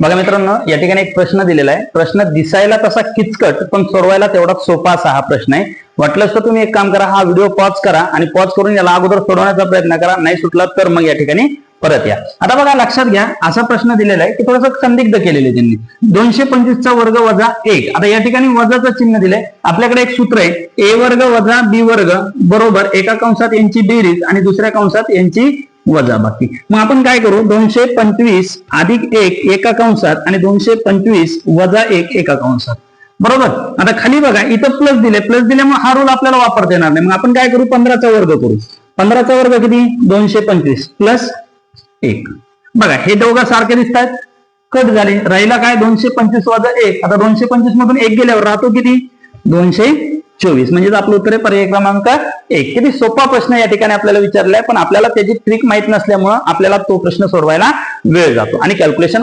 बघा मित्रांनो, या ठिकाणी एक प्रश्न दिलेला आहे. प्रश्न दिसायला तसा किचकट पण सोडवायला तेवढा सोपा असा हा प्रश्न आहे. वाटलंच तर तुम्ही एक काम करा, हा व्हिडिओ पॉज करा आणि पॉज करून याला अगोदर सोडवण्याचा प्रयत्न करा. नाही सुटला तर मग या ठिकाणी परत या. आता बघा लक्षात घ्या, असा प्रश्न दिलेला आहे की थोडंसं संदिग्ध केलेलं आहे त्यांनी. 225 वर्ग वजा 1. आता या ठिकाणी वजाचं चिन्ह दिलंय. आपल्याकडे एक सूत्र आहे, ए वर्ग वजा बी वर्ग बरोबर एका कंसात यांची बेरीज आणि दुसऱ्या कंसात यांची वजाबाकी. मग आपण काय करू, 225 अधिक 1 एका कंसात आणि 225 वजा 1 एका कंसात. बरोबर. आता खाली बघा, इथं प्लस दिले, प्लस दिल्यामुळे हा रूल आपल्याला वापरता येणार नाही. मग आपण काय करू, 15चा वर्ग करू. 15चा वर्ग किती, 225 प्लस 1. बघा हे दोघं सारखे दिसत आहेत, कट झाले. राहिला काय, 225 वजा 1. आता 225 मधून 1 गेल्यावर राहतो किती, 224. म्हणजे आपलं उत्तर आहे पर्याय क्रमांक 1. किती सोपा प्रश्न या ठिकाणी आपल्याला विचारलाय, पण आपल्याला त्याची ट्रिक माहित नसल्यामुळे आपल्याला तो प्रश्न सोडवायला वेळ जातो आणि कॅल्क्युलेशन